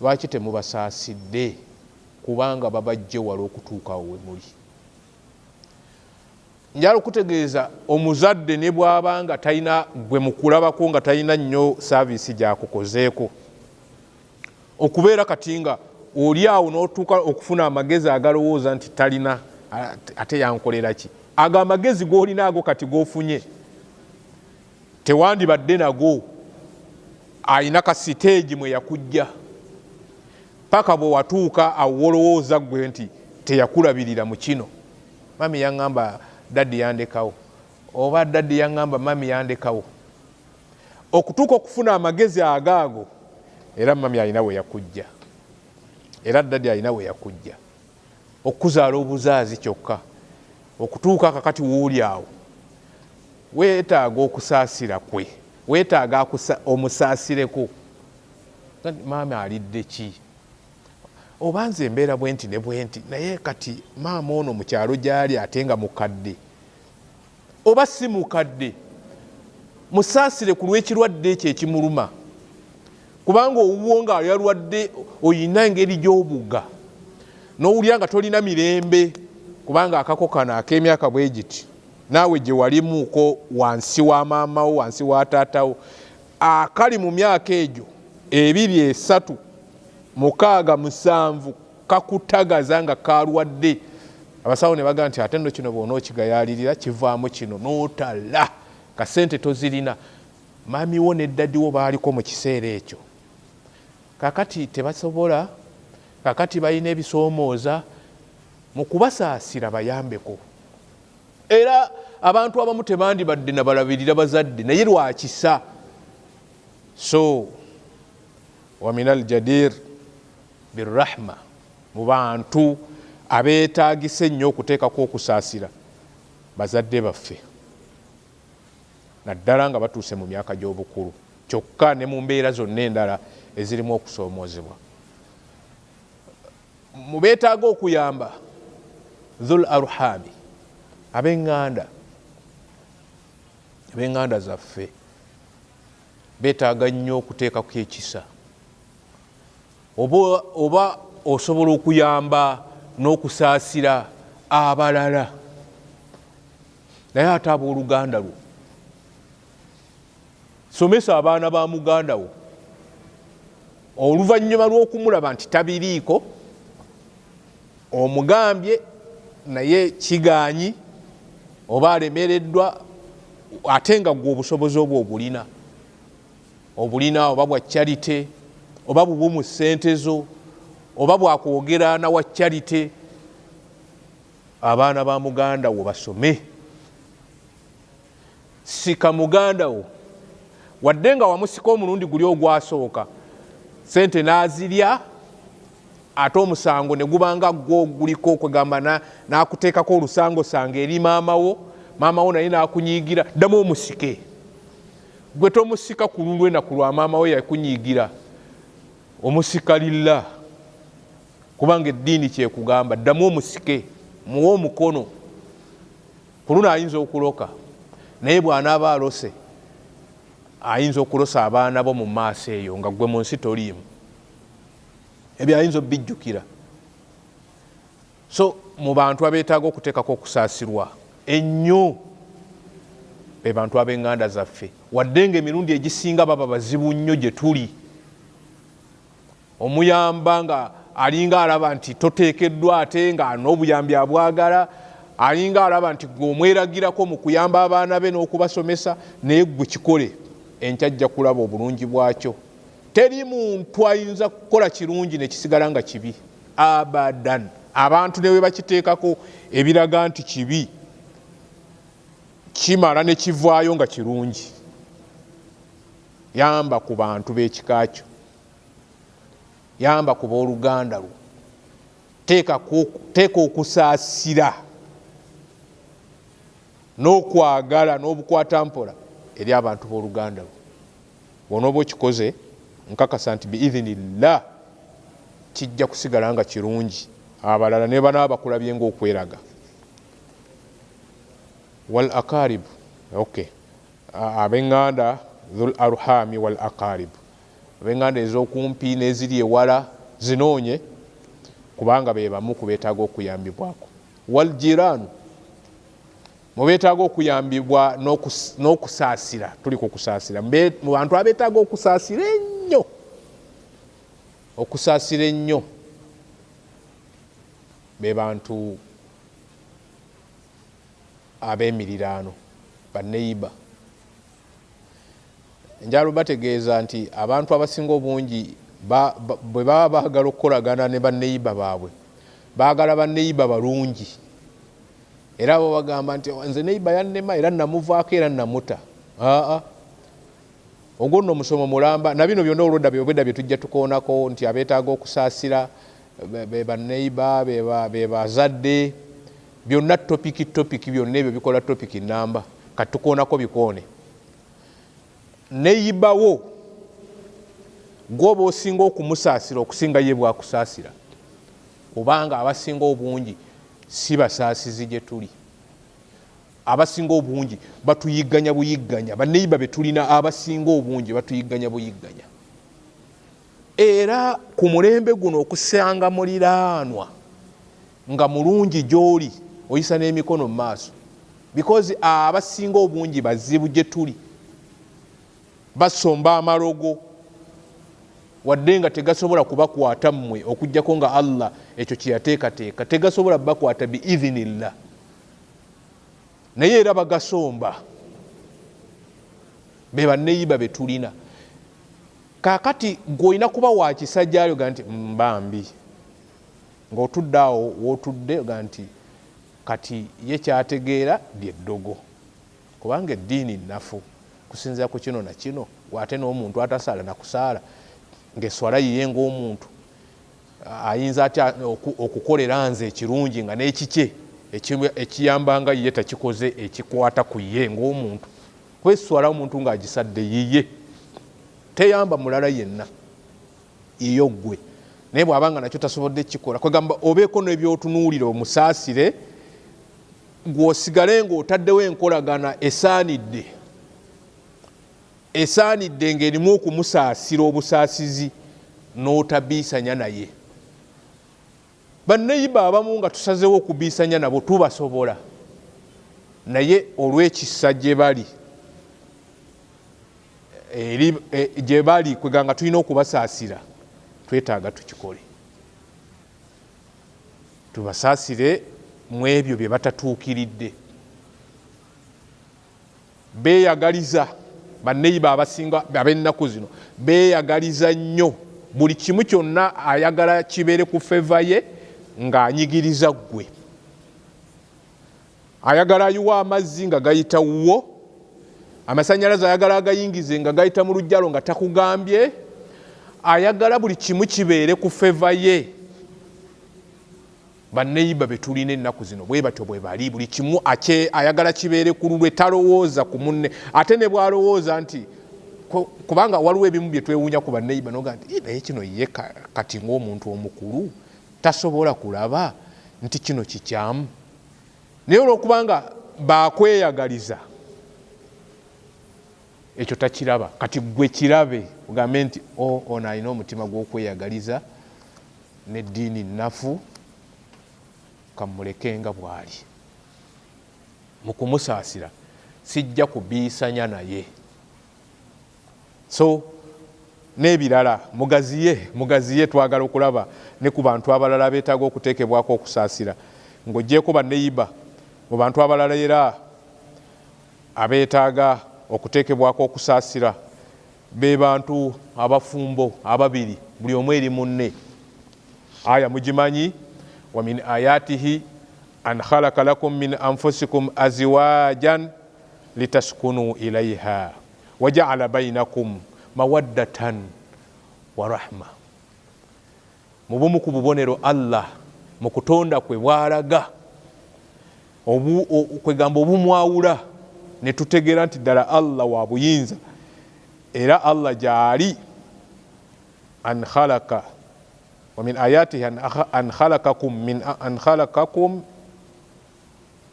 Lwaki temubasaasidde? Kubanga babajje wala okutuukawo we muli. njala okutegeeza omuzadde ne bw'abanga talina gwe mukulabako nga talina nnyo saaviisi gyakukozeeko okubeera kati nga oli awo n'otuuka okufuna amagezi agalowooza nti talina ate yankolera ki ago amagezi g'olina ago kati g'ofunye tewandibadde nago alina ka siteegi mwe yakujja paka bwe watuuka awo olowooza gwe nti teyakulabirira mu kino mami yaŋŋamba daddi yandekawo oba daddi yaŋŋamba mami yandekawo okutuuka okufuna amagezi agaago era mami alina we yakujja era daddi alina we yakujja okuzaala obuzaazi kyokka okutuuka kakati wooli awo weetaaga okusaasira kwe weetaaga omusaasireko maami alidde ki oba nze embeera bwenti ne bwenti naye kati maama ono mu kyalo gyali ate nga mukadde oba si mukadde musaasire ku lw'ekirwadde ekyo ekimuluma kubanga owuwo nga yalwadde oyina engeri gy'obuga n'owulira nga tolina mirembe kubanga akako kano ak'emyaka bwe giti naawe gye walimuuko wansi wa maamawo wansi wa taatawo akali mu myaka egyo 2, 3, 6, 7 kakutagaza nga kalwadde abasawo ne baga nti ate nno kino bw'ona okigayaalirira kivaamu kino n'otala kasente tozirina maamiwo ne ddaddiwo baaliko mu kiseera ekyo kakati tebasobola kakati balina ebisoomooza mu kubasaasira bayambeko era abantu abamu tebandibadde nabalabirira bazadde naye lwakisa so wa min aljadir birrahma mu bantu abeetaagisa ennyo okuteekako okusaasira bazadde baffe naddala nga batuuse mu myaka gy'obukulu kyokka ne mu mbeera zonna endala ezirimu okusoomoozebwa mu beetaaga okuyamba dhul arhami ab'eŋŋanda zaffe beetaaga nnyo okuteekako ekisa oba osobola okuyamba n'okusaasira abalala naye ate abooluganda lwo somesa abaana ba muganda wo oluvannyuma lw'okumulaba nti tabiriiko omugambye naye kigaanyi oba alemereddwa ate nga gwe obusobozi obwo obulina oba bwa charite oba bubwo mu ssente zo oba bwakwogera na wa charite abaana ba muganda wo basome sika muganda wo wadde nga wamusika omulundi guli ogwasooka sente n'azirya ate omusango ne gubanga gwo guliko okwegamba n'akuteekako olusangosanga eri maamawo naye n'akunyiigira ddamu omusike gwe tomusika ku lulwe na ku lwa maamawo yakunyiigira omusika lilla kubanga eddiini kyekugamba ddamu omusike muwe omukono ku luno ayinza okuloka naye bw'anaaba alose ayinza okulosa abaana bo mu maaso eyo nga gwe mu nsi toliimu ebyo ayinza obijjukira so mu bantu abeetaaga okuteekako okusaasirwa ennyo be bantu ab'eŋŋanda zaffe wadde nga emirundi egisinga baba bazibu nnyo gye tuli omuyamba nga alinga alaba nti toteekeddwa ate nga n'obuyambi abwagala alinga alaba nti omweragirako mu kuyamba abaana be n'okubasomesa naye gwe kikole enkyajja kulaba obulungi bwakyo teri muntu ayinza kukola kirungi nekisigala nga kibi abadan abantu newe bakiteekako ebiraga nti kibi kimala ne kivaayo nga kirungi yamba ku bantu b'ekikakyo yamba ku booluganda lwo teeka okusaasira n'okwagala n'obukwatampola eri abantu b'oluganda lwo bw'onooba okikoze nkakasa nti biidhinillah kijja kusigala nga kirungi abalala ne banaaba bakulabye ng'okweraga wal akarib ab'eŋŋanda dhul arhami wal akarib ab'eŋŋanda ez'okumpi n'eziri ewala zinoonye kubanga be bamu ku beetaaga okuyambibwako wal jiraanu mubetaaga okuyambibwa n'okusaasira. Tuli ku kusaasira mu bantu abetaaga okusaasira ennyo, okusaasira ennyo be bantu ab'emiriraano, baneiba. Njalo bategeeza nti abantu abasinga obungi bwe baba baagala okukolagana ne baneiba baabwe baagala baneiba balungi, era abo bagamba nti nze neiba yannema era namuvaako era namuta. Ogwo nno musomo mulamba. Na bino byonna olwodda bye tujja tukoonako nti abeetaaga okusaasira be baneiba be bazadde, byonna topiki byonna ebyo bikola topiki namba. Kati tukoonako bikoone. Neibawo gwoba osinga okumusaasira okusinga ye bwakusaasira, kubanga abasinga obungi si basaasizi gye tuli. Abasinga obungi batuyigganya buyigganya. Baneiba betulina abasinga obungi batuyigganya buyigganya. Era ku mulembe guno okusanga muliraanwa nga mulungi gy'oli oyisa n'emikono mu maaso, because abasinga obungi bazibu gye tuli, basomba amalogo wadde nga tegasobola kubakwata mmwe okujjako nga Allah ekyo kyeyateekateeka, tegasobola bakwata biidhinillah, naye era bagasomba. Be baneiba betulina. Kaakati gw'olina kuba wa kisajja ga nti mbambi, ng'otudde awo w'otudde ga nti kati ye kyategeera ly'eddogo, kubanga eddiini nnafu kusinziira ku kino na kino. Ate n'omuntu atasaala nakusaala ng'eswala yiye ng'omuntu ayinza atya okukolera nze ekirungi nga n'ekikye ekiyambanga ye takikoze ekikwata ku ye ng'omuntu. Kweswala omuntu ng'agisadde yiye, teyamba mulala yenna, iyo ggwe. Naye bw'abanga nakyo tasobodde kikola, kwegamba obeeko n'ebyotunuulira omusaasire, gw'osigale ng'otaddewo enkolagana esaanidde ng'erimu okumusaasira obusaasizi n'otabiisanya naye. Baneiba abamu nga tusazeewo okubiisanya nabo tubasobola, naye olw'ekisa gye bali kweganga tulina okubasaasira, twetaaga tukikole, tubasaasire mu ebyo bye batatuukiridde. Beeyagaliza baneiba abasinga ab'ennaku zino, beeyagaliza nnyo. Buli kimu kyonna ayagala kibeere ku feva ye ng'anyigiriza ggwe. Ayagala ayiwa amazzi nga gayita wo, amasannyalaze ayagala agayingize nga gayita mu lujjalo nga takugambye. Ayagala buli kimu kibeere ku feva ye. Baneiba betulina ennaku zino bwe batyo bwe bali, buli kimu ayagala kibeere ku lulwe, talowooza ku munne. Ate ne bw'alowooza nti, kubanga waliwo ebimu bye twewuunya ku baneiba noga nti naye kino ye kati ng'omuntu omukulu tasobola kulaba nti kino kikyamu. Naye olwokubanga bakweyagaliza ekyo takiraba, kati gwe kirabe ugambe nti ono alina omutima gw'okweyagaliza n'eddiini nnafu, kamuleke nga bw'ali. Mu kumusaasira sijja kubiisanya naye. So n'ebirala mugaziye twagala okulaba ne ku bantu abalala beetaaga okuteekebwako okusaasira, ng'oggyeko baneiba mu bantu abalala era abeetaaga okuteekebwako okusaasira, be bantu abafumbo ababiri, buli omu eri munne. Aya mugimanyi, wa min ayatihi an khalaqa lakum min anfusikum azwajan litaskunu ilaiha wa ja'ala bainakum mawaddatan wa rahma. Mu bumu ku bubonero Allah mu kutonda kwe bw'alaga kwegamba obumwawula ne tutegeera nti ddala Allah wa buyinza, era Allah gy'ali. An khalaqa wa min ayatihi an khalaqakum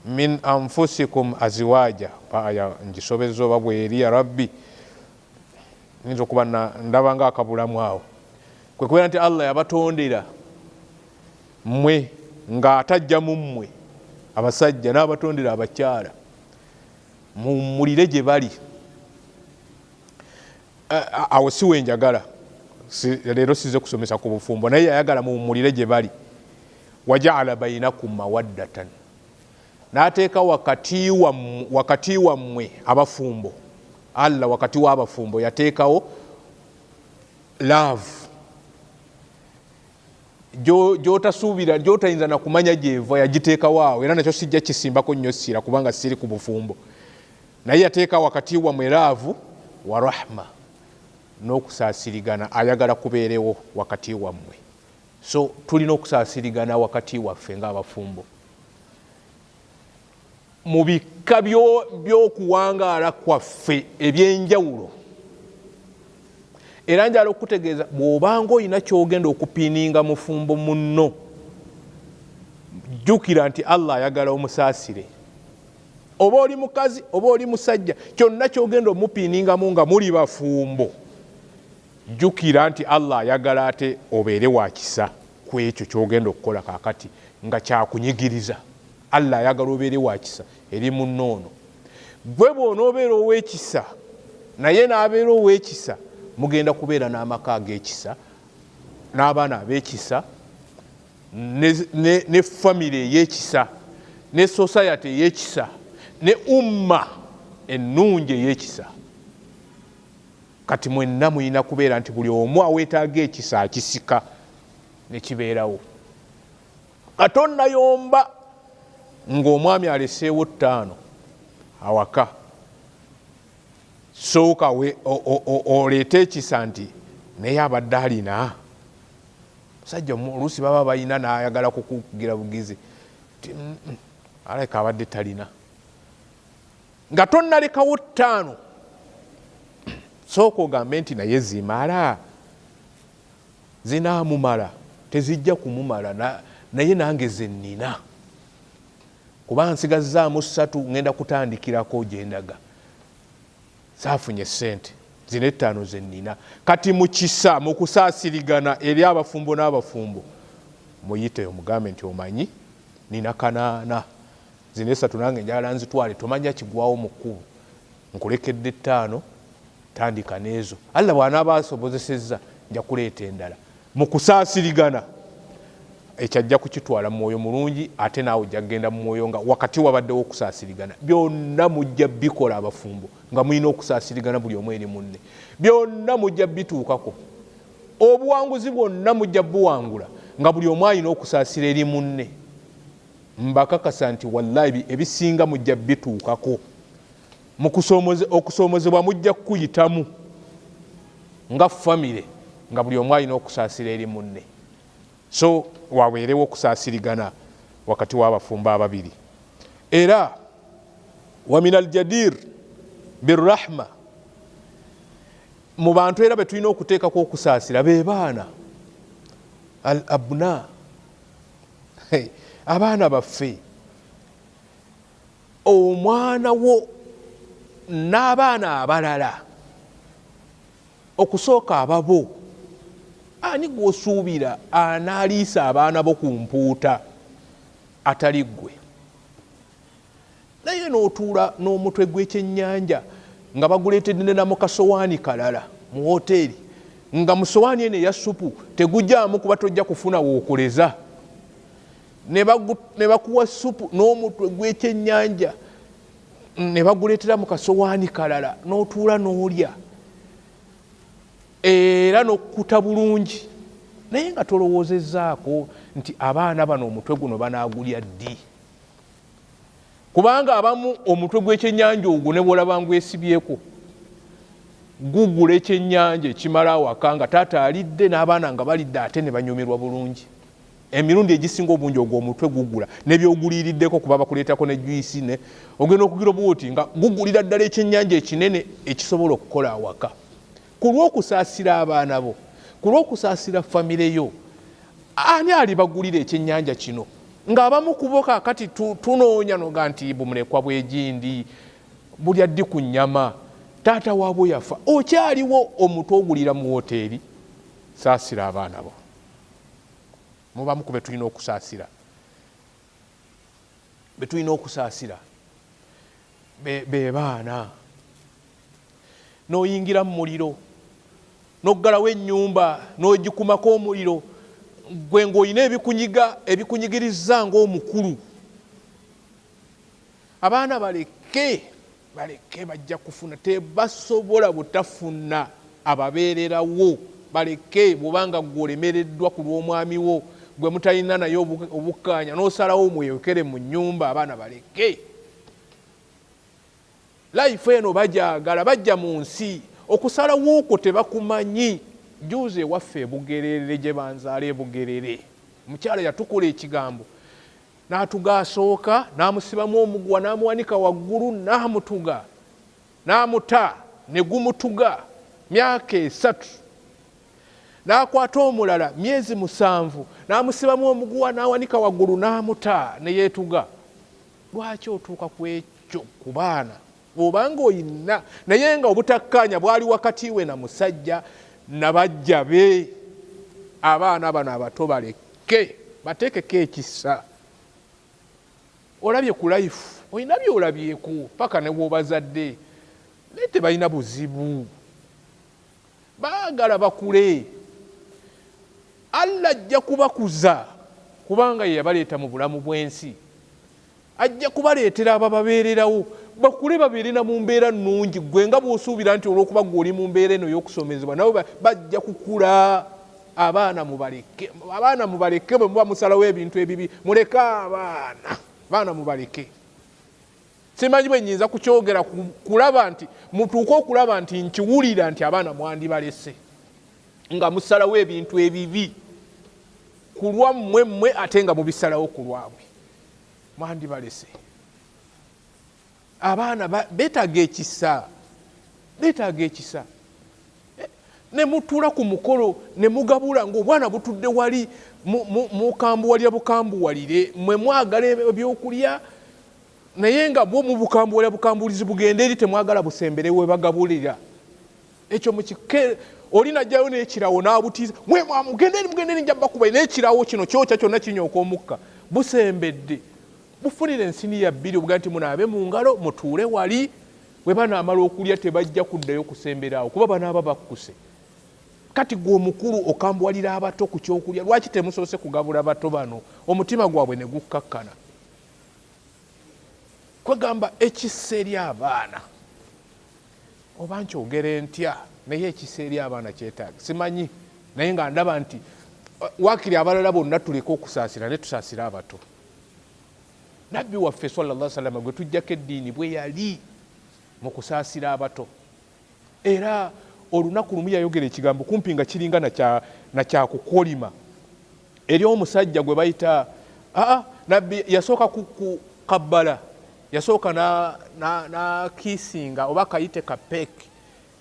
min anfusikum azwaja. Aya ngisobezza oba bweri ya Rabbi, nyinza okuba ndaba nga akabulamu awo. Kwe kubeera nti Allah yabatondera mmwe ng'atajja mu mmwe abasajja n'abatondera abakyala, muwummulire gye bali. Awo si wenjagala, leero size kusomesa ku bufumbo, naye yayagala muwummulire gye bali. Wajaala bainakum mawaddatan, n'ateeka wakati wammwe abafumbo. Allah wakati w'abafumbo yateekawo love gy'otasuubira, gy'otayinza na kumanya gy'eva, yagiteekawo awo. Era nakyo sijja kisimbako nnyo ssira kubanga siri ku bufumbo, naye yateeka wakati wammwe laavu wa rahma, n'okusaasirigana. Ayagala kubeerewo wakati wammwe. So tulina okusaasirigana wakati waffe ng'abafumbo mu bika by'okuwangaala kwaffe eby'enjawulo. Era njala okutegeeza, bw'obanga olina ky'ogenda okupiininga mufumbo munno, jjukira nti Allah ayagala omusaasire. Oba oli mukazi oba oli musajja, kyonna ky'ogenda omupiiningamu nga muli bafumbo, jjukira nti Allah ayagala ate obeere wa kisa ku ekyo ky'ogenda okukola kaakati nga kyakunyigiriza. Allah ayagala obeere wa kisa eri munnoono. Gwe bw'onoobeera ow'ekisa naye n'abeera ow'ekisa, mugenda kubeera n'amaka ag'ekisa, n'abaana ab'ekisa, ne famire ey'ekisa, ne society ey'ekisa, ne umma ennungi ey'ekisa. Kati mwenna muyina kubeera nti buli omu aweetaaga ekisa akisika ne kibeerawo. Katonda yomba ng'omwami aleseewo 5 awaka, sooka oleete ekisa nti naye abadde alina. Musajja oluusi baba balina n'ayagala kukugira bugizi ti aleka abadde talina. Nga tonnalekawo 5, sooka ogambe nti naye zimala, zinaamumala, tezijja kumumala, naye nange ze nnina. Kuba nsigazaamu 3 ngenda kutandikirako gyendaga. Saafunye ssente, zino 5 ze nnina. Kati mu kisa, mu kusaasirigana eri abafumbo n'abafumbo, muyite omugambe nti omanyi nina 8, zino 3 nange njagala nzitwale, tomanya kigwawo mu kkubo, nkulekedde 5, tandika n'ezo. Allah bw'anaaba asobozesezza nja kuleeta endala. Mu kusaasirigana ekyajja kukitwala mu mwoyo mulungi, ate naawe ojja kgenda mu mwoyo nga wakati wabaddewo okusaasirigana. Byonna mujja bikola abafumbo nga mulina okusaasirigana buli omu eri munne. Byonna mujja bituukako. Obuwanguzi bwonna mujja buwangula nga buli omu alina okusaasira eri munne. Mbakakasa nti wallahi ebisinga mujja bituukako. Mu okusoomozebwa mujja kuyitamu nga famire nga buli omu alina okusaasira eri munne. So waweerewo okusaasirigana wakati w'abafumbo ababiri. Era wa min aljadir birrahma, mu bantu era be tulina okuteekako okusaasira be baana, al abna, abaana baffe. Omwana wo n'abaana abalala, okusooka ababo, ani gw'osuubira anaaliisa abaana bo ku mpuuta atali ggwe? Naye n'otuula n'omutwe gw'ekyennyanja nga baguleetedde ne namukasowaani kalala mu woteeri, nga mu sowaani eno eya supu tegujjaamu kuba tojja kufuna wookoleza, ne bakuwa supu n'omutwe gw'ekyennyanja ne baguleetera mu kasowaani kalala, n'otuula n'olya era n'okkuta bulungi, naye nga tolowoozezzaako nti abaana bano omutwe guno banaagulya ddi? Kubanga abamu omutwe gw'ekyennyanja ogwo ne bw'olaba ngwesibyeko, gugula ekyennyanja ekimala awaka nga taata alidde n'abaana nga balidde ate ne banyumirwa bulungi. Emirundi egisinga obungi ogwo omutwe gugula n'ebyoguliiriddeko kuba bakuleetako ne juyisi ne ogenda okugira obuuti nga gugulira ddala ekyennyanja ekinene ekisobola okukola awaka. Ku lw'okusaasira abaana bo, ku lw'okusaasira famire yo, ani alibagulira ekyennyanja kino? Ng'abamu ku bo kaakati tunoonya noga nti bumulekwa bwegindi, bulya ddi ku nnyama, taata waabwe yafa. Okyaliwo omutwe ogulira mu woteeri? Saasira abaana bo. Mubamu ku be tulina okusaasira, be tulina okusaasira. be baana. N'oyingira mu muliro n'oggalawo ennyumba n'ogikumako omuliro, gwe ng'olina ebikunyigiriza ng'omukulu. Abaana baleke bajja kufuna, tebasobola butafuna ababeererawo. Baleke bw'obanga gw'olemereddwa ku lw'omwami wo, gwe mutalina naye obukkaanya, n'osalawo mweyokere mu nnyumba. Abaana baleke. Life eno bajagala, bajja mu nsi okusalawo okwo tebakumanyi. Juuze ewaffe Bugerere gye banzaala Bugerere, omukyala yatukola ekigambo n'atugaasooka n'amusibamu omugwa n'amuwanika waggulu n'amutuga n'amuta ne gumutuga myaka 3. N'akwata omulala myezi 7 n'amusibamu omugwa n'awanika waggulu n'amuta ne yeetuga. Lwaki otuuka ku ekyo ku baana? Obanga oyina naye nga obutakkaanya bwali wakati we na musajja na bajja be. Abaana bano abato baleke bateekeko ekisa. Olabye ku life, olina by'olabyeku paka ne bw'obazadde naye tebalina buzibu, baagala bakule. Allah ajja kubakuza kubanga ye yabaleeta mu bulamu bw'ensi, ajja kubaleetera abababeererawo bakule babeerena mu mbeera nnungi. Gwe nga bw'osuubira nti olw'okuba gw'oli mu mbeera eno y'okusomezebwa nabo bajja kukula. Abaana mubaleke, bwe muba musalawo ebintu ebibi muleke abaana mubaleke. Simanyi bwe nnyinza kukyogera kulaba nti mutuuke okulaba nti nkiwulira nti abaana mwandibalese nga musalawo ebintu ebibi ku lwammwe ate nga mubisalawo ku lwabwe. Mwandibalese. Abaana beetaaga ekisa, ne mutuula ku mukolo ne mugabula ng'obwana butudde wali mukambuwalira bukambuwalire, mwe mwagala ebyokulya naye nga bwo mubukambuwalira bukambulizi bugende eri temwagala busembere we bagabulira. Ekyo mukike olina jjayo n'ekirawo n'abutiiza mugende eri njja bakuba n'ekirawo kino kyokya kyonna kinyooka omukka busembedde. Bufunire ensiniya 2 obuga nti munaabe mu ngalo mutuule wali, we banaamala okulya tebajja kuddayo kusemberaawo kuba banaaba bakkuse. Kati gwe omukulu okambuwalira abato ku kyokulya, lwaki temusoose kugabula bato bano? Omutima gwabwe ne gukkakkana. Kwegamba ekisa eri abaana oba nkyogere ntya, naye ekisa eri abaana kyetaaga simanyi, naye nga ndaba nti waakiri abalala bonna tuleke okusaasira ne tusaasira abato. Nabbi waffe sallallahu alaihi wasallam gwe tujjako eddiini bwe yali mu kusaasira abato. Era olunaku lumu yayogera ekigambo kumpi nga kiringa na kyakukolima eri omusajja gwe bayita nabbi yasooka ku kabbala, yasooka n'akiisinga oba kayite kapeeke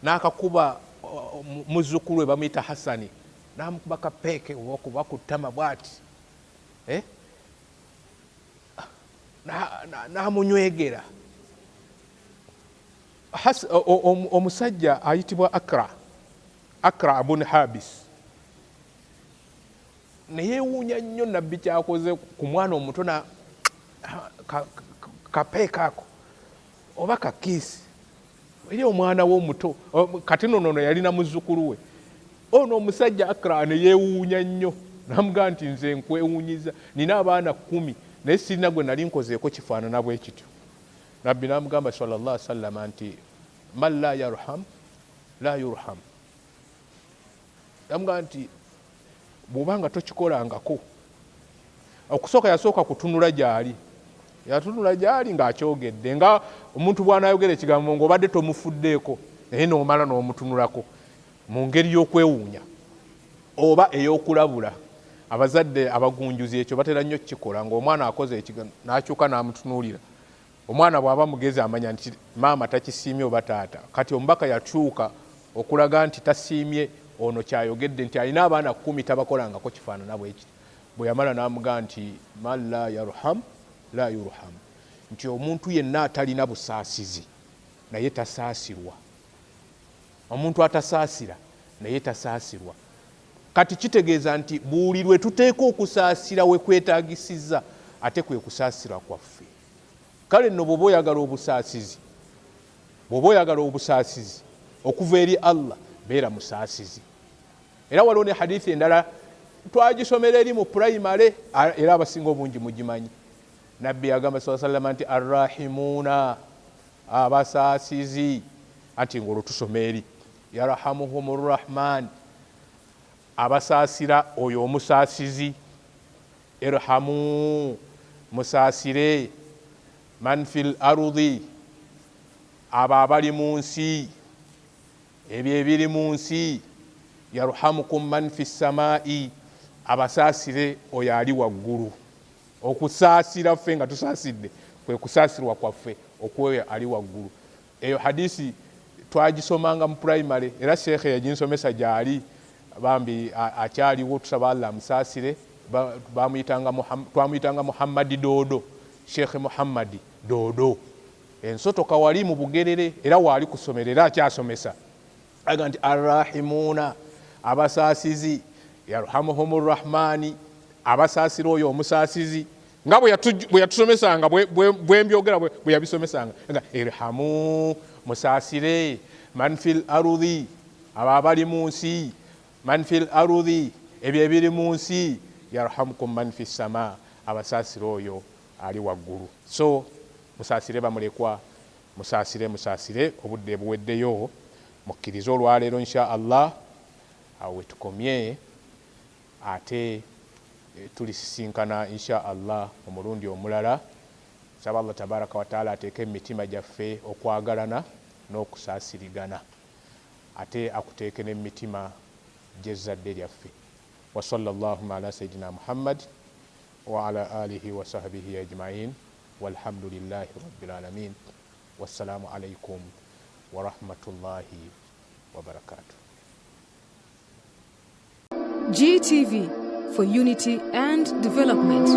n'akakuba muzzukulu we bamuyita Hasani, n'amukuba kapeeke oba ku ttama bw'ati n'amunywegera. Omusajja ayitibwa Akra abun Habis neyeewuunya nnyo nabbi kyakoze ku mwana omuto na kapeeka ako oba kakiisi eri omwana we omuto. Kati nono yalina muzzukulu we ono omusajja Akra neyeewuunya nnyo n'amugamba nti nze nkwewuunyiza, nina abaana 10 naye sirina gwe nali nkozeeko kifaanana bwe kityo. Nabbi n'amugamba sallallahu alaihi wasallam nti man la yarham la yurham. Namugamba nti bw'obanga tokikolangako. Okusooka yasooka kutunula gy'ali, yatunula gy'ali ng'akyogedde nga omuntu bw'anaayogera ekigambo ng'obadde tomufuddeeko naye n'omala n'omutunulako mu ngeri y'okwewuunya oba ey'okulabula. Abazadde abagunjuzi ekyo batera nnyo kukikola, ng'omwana akoze ekigambo n'akyuka n'amutunuulira. Omwana bw'aba mugezi amanya nti maama takisiimye oba taata. Kati omubaka yakyuka okulaga nti tasiimye ono kyayogedde nti alina abaana 10 tabakolangako kifaanana bwe kiti. Bwe yamala n'amugamba nti man la yarham la yurham, nti omuntu yenna atalina busaasizi naye tasaasirwa. Omuntu atasaasira naye tasaasirwa. Kati kitegeeza nti buli lwe tuteeka okusaasira we kwetaagisizza ate kwe kusaasira kwaffe. kale nno bw'oba oyagala obusaasizi okuva eri Allah beera musaasizi. Era waliwo ne hadithi endala twagisomera eri mu primary era abasinga obungi mugimanyi. Nabbi yagamba sallallahu nti arrahimuuna, abasaasizi, anti ng'olwo tusoma eri yarhamuhumur rahman, abasaasira oyo omusaasizi. Irhamu, musaasire. Man fil arudi, abo abali mu nsi, ebyo ebiri mu nsi. Yarhamukum man fis samaa'i, abasaasire oyo ali waggulu. Okusaasira ffe nga tusaasidde kwe kusaasirwa kwaffe okweyo ali waggulu. Eyo hadisi twagisomanga mu primary era sheekhe yaginsomesa gyali bambi akyaliwo, tusaba Allah amusaasire. Twamuyitanga Muhammadi Doodo, Sheekhe Muhammadi Doodo. Ensotoka wali mu Bugerere era waali kusomera era akyasomesa. Aga nti arrahimuuna, abasaasizi. Yarhamuhumur rahmani, abasaasira oyo omusaasizi. Nga bwe yatusomesanga bwe mbyogera bwe yabisomesanga. Irhamu, musaasire. Man fil arudi, abo abali mu nsi. Man fil arudi, ebyo ebiri mu nsi. Yarhamukum man fis samaa, abasaasire oyo ali waggulu. So musaasire bamulekwa, musaasire. Obudde buweddeyo, mukkirize olwaleero insha Allah awo wetukomye, ate tulisisinkana insha Allah omulundi omulala. Saba Allah tabaraka wa taala ateeke emitima gyaffe okwagalana n'okusaasirigana, ate akuteeke n'emitima gy'ezzadde lyaffe. Wa sallallahu ala sayyidina Muhammad wa ala alihi wa sahbihi ajma'in walhamdulillahi rabbil alamin. Wassalamu alaikum wa rahmatullahi wa barakatuh. GTV, for unity and development.